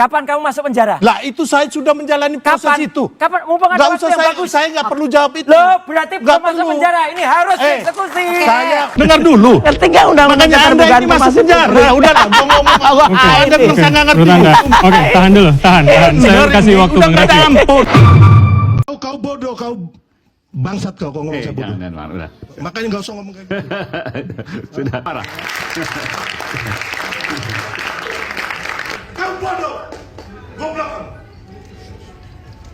Kapan kamu masuk penjara? Lah itu saya sudah menjalani proses itu. Kapan? Mumpung ada Nggak waktu usah yang saya, bagus. saya nggak perlu jawab itu. Loh, berarti Nggak belum masuk perlu. penjara. Ini harus dieksekusi. Saya dengar dulu. Ngerti nggak undang-undang Makanya Anda ini masuk penjara. Udah lah, gue ngomong Allah. Anda terus saya nggak ngerti. Oke, tahan dulu, tahan. Saya kasih waktu Bung Raffi. Kau bodoh, kau bangsat kau ngomong saya bodoh. Udah. Makanya nggak usah ngomong kayak gitu. Sudah parah. Kau bodoh, goblok.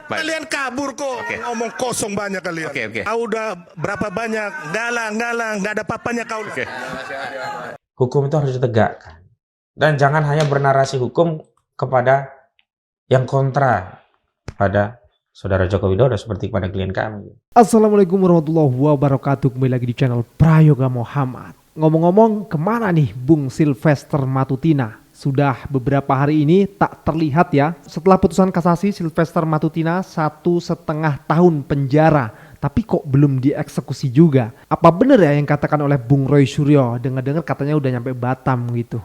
Kalian kabur kok, ngomong kosong banyak kalian. Oke. Kau udah berapa banyak, galang, nggak ada papanya kau. Hukum itu harus ditegakkan. Dan jangan hanya bernarasi hukum kepada yang kontra pada Saudara Joko Widodo seperti kepada klien kami. Assalamualaikum warahmatullahi wabarakatuh. Kembali lagi di channel Prayoga Muhammad. Ngomong-ngomong, kemana nih Bung Sylvester Matutina? Sudah beberapa hari ini tak terlihat ya. Setelah putusan kasasi, Sylvester Matutina 1,5 tahun penjara. Tapi kok belum dieksekusi juga? Apa bener ya yang katakan oleh Bung Roy Suryo? Dengar-dengar katanya udah nyampe Batam gitu.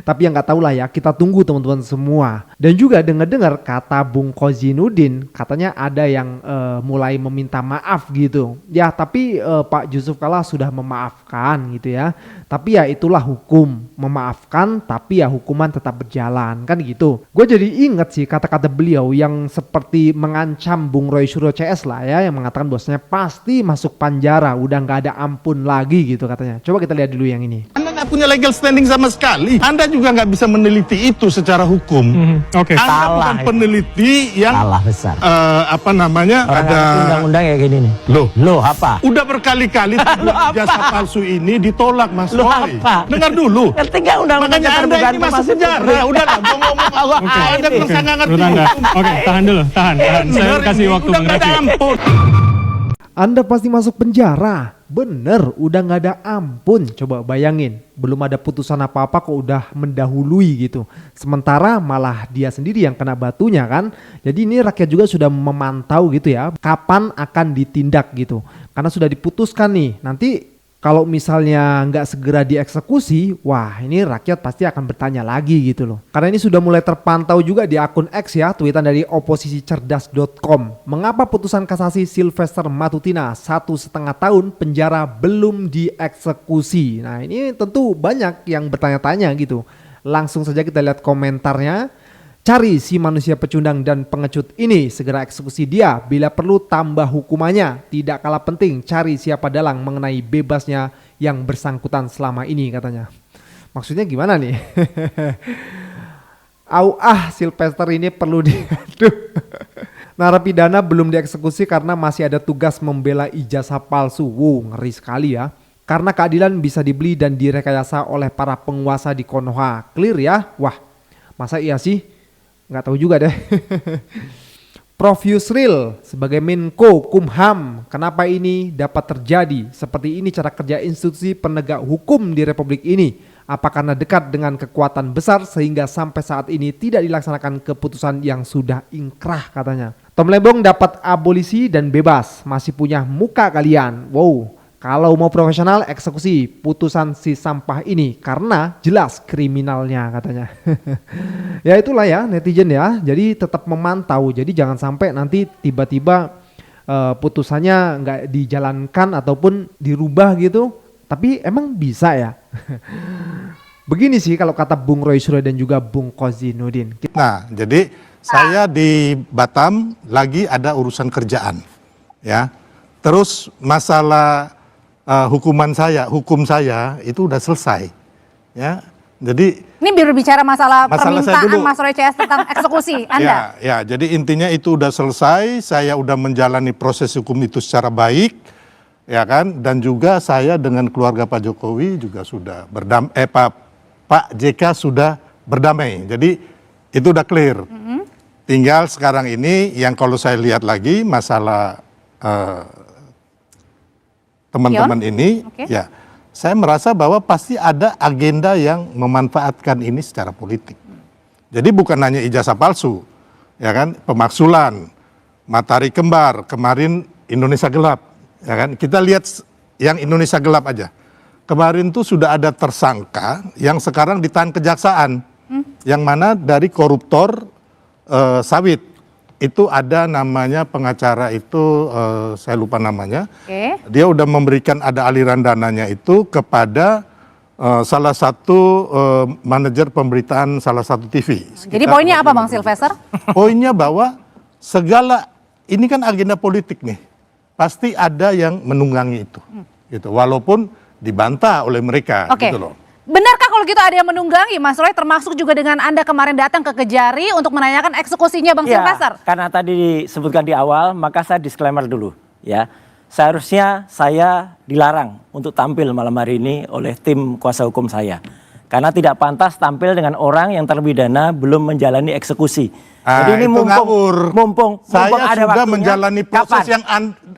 Tapi yang nggak tahu lah ya, kita tunggu teman-teman semua. Dan juga dengar-dengar kata Bung Kozinudin, katanya ada yang mulai meminta maaf gitu. Ya tapi Pak Yusuf Kalla sudah memaafkan gitu ya. Tapi ya itulah hukum, memaafkan tapi ya hukuman tetap berjalan kan gitu. Gue jadi inget sih kata-kata beliau yang seperti mengancam Bung Roy Suryo CS lah ya, yang mengatakan bahwasanya pasti masuk penjara, udah nggak ada ampun lagi gitu katanya. Coba kita lihat dulu yang ini. Anda nggak punya legal standing sama sekali. Anda juga nggak bisa meneliti itu secara hukum. Oke. Anda bukan peneliti yang Salah besar. apa namanya ada Undang-undang ya gini nih. loh Apa? udah berkali-kali jasa palsu ini ditolak Mas Loh, Roy. apa? Dengar dulu. Ngerti nggak undang-undang Makanya Anda ini masuk penjara. Udah lah, gue ngomong Allah. Anda terus saya nggak ngerti. Menurut Anda. Oke, tahan dulu, tahan. Saya kasih waktu Udah Bung nggak ada Raffi. ampun. Anda pasti masuk penjara. Bener, udah nggak ada ampun. Coba bayangin, belum ada putusan apa-apa kok udah mendahului gitu. Sementara malah dia sendiri yang kena batunya kan. Jadi ini rakyat juga sudah memantau gitu ya, kapan akan ditindak gitu. Karena sudah diputuskan nih, nanti kalau misalnya nggak segera dieksekusi, wah ini rakyat pasti akan bertanya lagi gitu loh. Karena ini sudah mulai terpantau juga di akun X ya, tweetan dari oposisicerdas.com. Mengapa putusan kasasi Sylvester Matutina 1,5 tahun penjara belum dieksekusi? Nah ini tentu banyak yang bertanya-tanya gitu. Langsung saja kita lihat komentarnya. Cari si manusia pecundang dan pengecut ini, segera eksekusi dia, bila perlu tambah hukumannya. Tidak kalah penting cari siapa dalang mengenai bebasnya yang bersangkutan selama ini katanya. Maksudnya gimana nih? Sylvester ini perlu narapidana belum dieksekusi karena masih ada tugas membela ijazah palsu. Wow, ngeri sekali ya. Karena keadilan bisa dibeli dan direkayasa oleh para penguasa di Konoha. Clear ya? Wah, masa iya sih? Nggak tahu juga deh. Prof Yusril sebagai Menko Kumham, kenapa ini dapat terjadi? Seperti ini cara kerja institusi penegak hukum di Republik ini. Apa karena dekat dengan kekuatan besar sehingga sampai saat ini tidak dilaksanakan keputusan yang sudah ingkrah katanya. Tom Lembong dapat abolisi dan bebas, masih punya muka kalian. Wow. Kalau mau profesional eksekusi putusan si sampah ini karena jelas kriminalnya katanya. Ya itulah ya netizen ya. Jadi tetap memantau. Jadi jangan sampai nanti tiba-tiba putusannya nggak dijalankan ataupun dirubah gitu. Tapi emang bisa ya. Begini sih kalau kata Bung Roy Suryo dan juga Bung Kozinudin. Nah, jadi saya di Batam lagi ada urusan kerjaan, ya. Terus masalah hukum saya itu udah selesai, ya. Jadi ini berbicara masalah saya permintaan dulu. Mas Roy CS tentang eksekusi Anda. Ya, jadi intinya itu udah selesai. Saya udah menjalani proses hukum itu secara baik, ya kan. Dan juga saya dengan keluarga Pak Jokowi juga sudah Pak JK sudah berdamai. Jadi itu udah clear. Tinggal sekarang ini yang kalau saya lihat lagi masalah teman-teman ini, ya saya merasa bahwa pasti ada agenda yang memanfaatkan ini secara politik. Jadi bukan hanya ijazah palsu, ya kan, pemaksulan, matahari kembar, kemarin Indonesia gelap, ya kan. Kita lihat yang Indonesia gelap aja. Kemarin tuh sudah ada tersangka yang sekarang ditahan kejaksaan, yang mana dari koruptor sawit itu ada namanya pengacara itu saya lupa namanya. Oke. Dia udah memberikan ada aliran dananya itu kepada salah satu manajer pemberitaan salah satu TV. Jadi poinnya apa Bang Sylvester? Poinnya bahwa segala ini kan agenda politik nih, pasti ada yang menunggangi itu, gitu. Walaupun dibantah oleh mereka, Oke. gitu loh. Benarkah kalau gitu ada yang menunggangi Mas Roy, termasuk juga dengan Anda kemarin datang ke Kejari untuk menanyakan eksekusinya Bang Ya, Sylvester? karena tadi disebutkan di awal, maka saya disclaimer dulu ya. Seharusnya saya dilarang untuk tampil malam hari ini oleh tim kuasa hukum saya. Karena tidak pantas tampil dengan orang yang terpidana belum menjalani eksekusi. Jadi ini itu ngawur. mumpung Saya ada sudah waktunya. menjalani proses Kapan? yang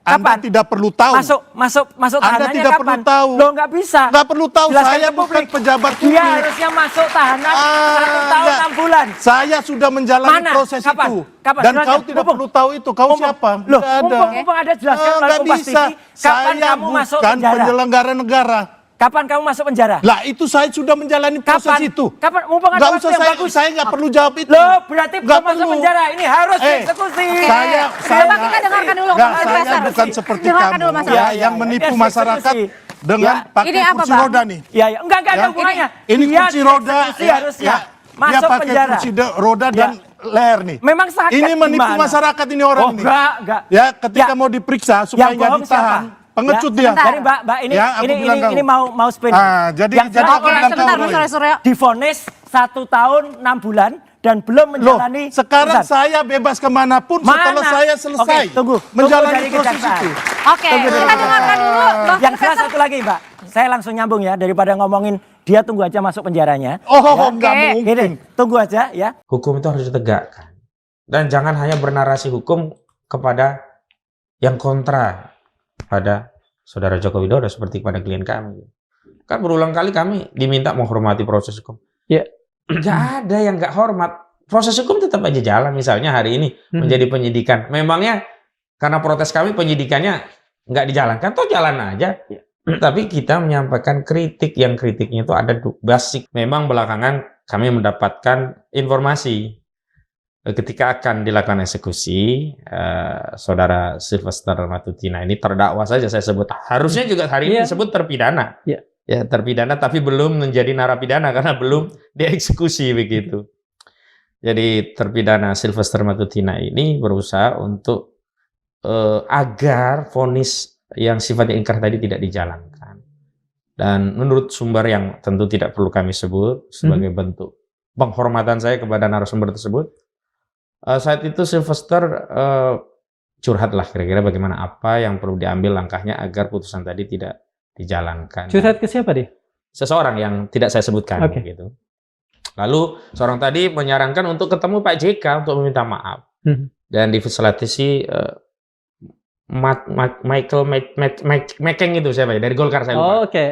Anda tidak perlu tahu. Masuk Anda tahanannya tidak kapan? perlu tahu. Loh nggak bisa. Nggak perlu tahu, Jelaskan saya ke publik. bukan pejabat Dia publik. harusnya masuk tahanan 1 tahun Enggak. 6 bulan. Saya sudah menjalani Mana? proses Kapan? itu. Kapan? Dan Jelaskan. kau tidak Mumpung. perlu tahu itu. Kau siapa? Loh, Nggak ada. mumpung ada jelaskan melalui Nggak Kompas bisa. TV, kapan Saya kamu masuk bukan penjara? penyelenggara negara. Kapan kamu masuk penjara? Lah itu saya sudah menjalani proses Kapan? itu. Kapan? Mumpung ada Nggak waktu usah yang bagus. saya nggak perlu jawab itu. Loh, berarti Nggak belum masuk perlu. penjara. Ini harus Eh, dieksekusi. Saya Coba kita dengarkan dulu Nggak, Bang saya Sylvester. bukan seperti Dengarkan kamu dulu Mas ya, Roy. yang menipu Dia masyarakat eksekusi. dengan Ya. pakai Ini apa, kursi Bang? roda nih. Ya, ya. Enggak ada Ya. hubungannya. Ini Dia kursi roda dieksekusi ya, harusnya. ya. Dia Masuk pakai penjara. kursi roda dan leher nih. Memang sakit Ini menipu gimana? masyarakat ini orang Oh, ini. enggak. Ya, ketika Ya. mau diperiksa supaya Yang nggak bohong ditahan, siapa? pengecut Ya, dia. sebentar. Jadi Mbak ini Ya, aku bilang kau. ini mau spin. Jadi Yang jelas aku Oke, bilang sebentar kau, Mas Roy. Suryo. divonis 1 tahun 6 bulan dan belum Loh, menjalani. sekarang Bentar. saya bebas kemanapun setelah Mana? saya selesai Oke, tunggu menjalani dari proses kejaksaan. itu. Oke, kita dengarkan dulu Bang Yang jelas Sylvester. satu lagi Mbak, saya langsung nyambung ya daripada ngomongin dia tunggu aja masuk penjaranya. Oh, Ya. nggak Oke. mungkin. Gini, tunggu aja ya. Hukum itu harus ditegakkan. Dan jangan hanya bernarasi hukum kepada yang kontra pada Saudara Joko Widodo seperti kepada klien kami. Kan berulang kali kami diminta menghormati proses hukum. Ya. Nggak ada yang nggak hormat. Proses hukum tetap aja jalan. Misalnya hari ini menjadi penyidikan. Memangnya karena protes kami penyidikannya nggak dijalankan, toh jalan aja. Tapi kita menyampaikan kritik, yang kritiknya itu ada basic. Memang belakangan kami mendapatkan informasi ketika akan dilakukan eksekusi, Saudara Sylvester Matutina ini terdakwa saja saya sebut. Harusnya juga hari ini Iya. disebut terpidana. Iya. Ya, terpidana tapi belum menjadi narapidana karena belum dieksekusi begitu. Jadi terpidana Sylvester Matutina ini berusaha untuk agar vonis yang sifatnya ingkrah tadi tidak dijalankan. Dan menurut sumber yang tentu tidak perlu kami sebut sebagai bentuk penghormatan saya kepada narasumber tersebut, saat itu Sylvester curhatlah kira-kira bagaimana apa yang perlu diambil langkahnya agar putusan tadi tidak dijalankan. Curhat ke siapa dia? Seseorang yang tidak saya sebutkan gitu. Lalu seorang tadi menyarankan untuk ketemu Pak JK untuk meminta maaf. Dan difasilitasi Michael Mekeng itu siapa ya? Dari Golkar saya lupa. Oh, oke.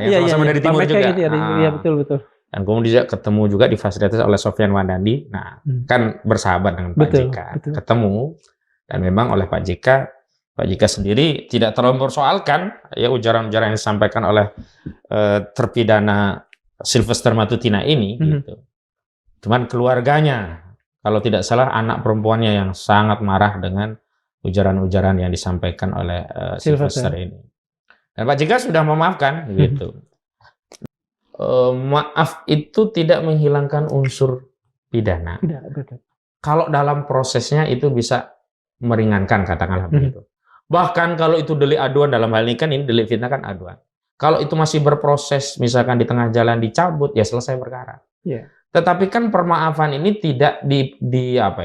Yang sama-sama dari timur juga. Iya, betul. Dan kemudian ketemu juga difasilitasi oleh Sofyan Wandandi. Nah, kan bersahabat dengan Pak JK. Ketemu dan memang oleh Pak JK sendiri tidak terlalu mempersoalkan ya ujaran-ujaran yang disampaikan oleh terpidana Sylvester Matutina ini gitu. Cuman keluarganya, kalau tidak salah anak perempuannya yang sangat marah dengan ujaran-ujaran yang disampaikan oleh Sylvester ini. Dan Pak JK sudah memaafkan gitu. Maaf itu tidak menghilangkan unsur pidana. Kalau dalam prosesnya itu bisa meringankan, katakanlah begitu. Bahkan kalau itu delik aduan, dalam hal ini kan ini delik fitnah kan aduan. Kalau itu masih berproses, misalkan di tengah jalan dicabut, ya selesai perkara. Tetapi kan permaafan ini tidak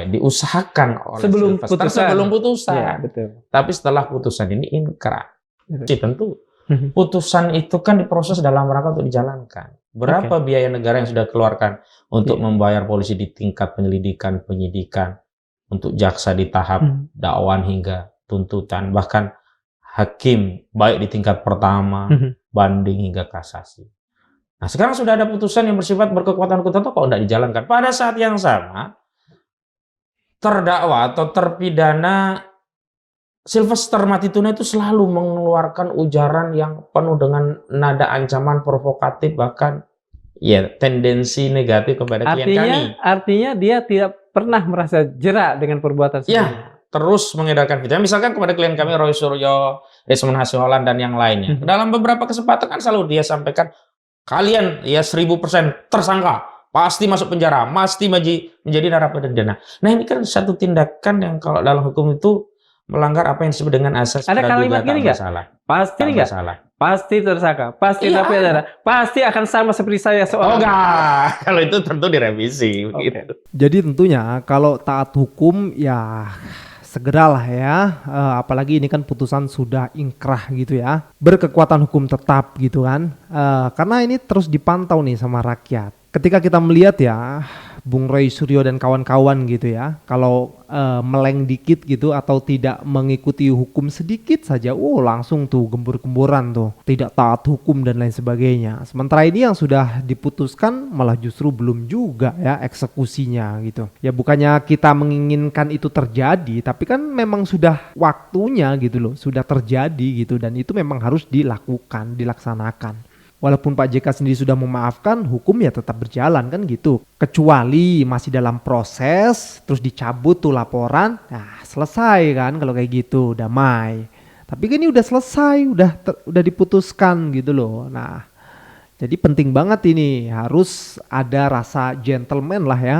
diusahakan oleh sebelum putusan. Ya, betul. Tapi setelah putusan ini inkrah. Tentu putusan itu kan diproses dalam rangka untuk dijalankan. Berapa biaya negara yang sudah keluarkan untuk membayar polisi di tingkat penyelidikan, penyidikan, untuk jaksa di tahap dakwaan hingga tuntutan, bahkan hakim baik di tingkat pertama, banding hingga kasasi. Nah, sekarang sudah ada putusan yang bersifat berkekuatan hukum kok tidak dijalankan. Pada saat yang sama, terdakwa atau terpidana Sylvester Matutina itu selalu mengeluarkan ujaran yang penuh dengan nada ancaman provokatif, bahkan ya tendensi negatif kepada klien kami. Artinya dia tidak pernah merasa jerak dengan perbuatan sebelumnya. Ya, terus mengedarkan fitnah. Misalkan kepada klien kami Roy Suryo, Desmond Hasiholan dan yang lainnya. Dalam beberapa kesempatan kan selalu dia sampaikan, kalian ya 1000% tersangka, pasti masuk penjara, pasti menjadi narapidana. Nah ini kan satu tindakan yang kalau dalam hukum itu melanggar apa yang disebut dengan asas Ada kalimat gini nggak? Pasti nggak? Pasti tersangka, pasti narapidana, pasti akan sama seperti saya Oh seorang. enggak, kalau itu tentu direvisi. Gitu. Jadi tentunya kalau taat hukum ya segeralah ya, apalagi ini kan putusan sudah ingkrah gitu ya, berkekuatan hukum tetap gitu kan, karena ini terus dipantau nih sama rakyat. Ketika kita melihat ya Bung Roy Suryo dan kawan-kawan gitu ya, kalau meleng dikit gitu atau tidak mengikuti hukum sedikit saja, langsung tuh gembur-gemburan tuh, tidak taat hukum dan lain sebagainya. Sementara ini yang sudah diputuskan malah justru belum juga ya eksekusinya gitu. Ya bukannya kita menginginkan itu terjadi, tapi kan memang sudah waktunya gitu loh, sudah terjadi gitu, dan itu memang harus dilakukan, dilaksanakan. Walaupun Pak JK sendiri sudah memaafkan, hukum ya tetap berjalan kan gitu. Kecuali masih dalam proses, terus dicabut tuh laporan, nah selesai kan kalau kayak gitu, damai. Tapi kan ini udah selesai, udah diputuskan gitu loh. Nah, jadi penting banget ini, harus ada rasa gentleman lah ya.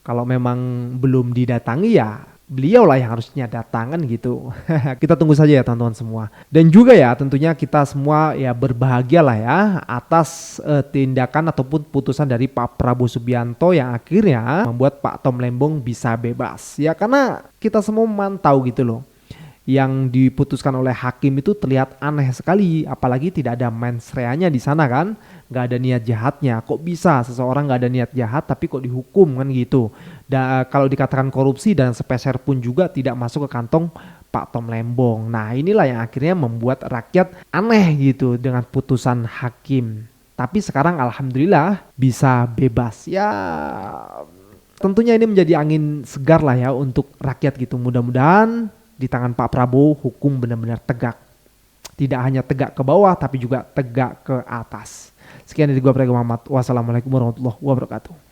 Kalau memang belum didatangi ya beliau lah yang harusnya datangan gitu. Kita tunggu saja ya teman-teman semua. Dan juga ya tentunya kita semua ya berbahagia lah ya atas tindakan ataupun putusan dari Pak Prabowo Subianto yang akhirnya membuat Pak Tom Lembong bisa bebas. Ya karena kita semua memantau gitu loh. Yang diputuskan oleh hakim itu terlihat aneh sekali, apalagi tidak ada mens reanya di sana kan, nggak ada niat jahatnya. Kok bisa seseorang nggak ada niat jahat tapi kok dihukum kan gitu? Dan kalau dikatakan korupsi dan sepeser pun juga tidak masuk ke kantong Pak Tom Lembong. Nah inilah yang akhirnya membuat rakyat aneh gitu dengan putusan hakim. Tapi sekarang alhamdulillah bisa bebas. Ya tentunya ini menjadi angin segar lah ya untuk rakyat gitu. Mudah-mudahan di tangan Pak Prabowo hukum benar-benar tegak. Tidak hanya tegak ke bawah tapi juga tegak ke atas. Sekian dari gua Prego Muhammad. Wassalamualaikum warahmatullahi wabarakatuh.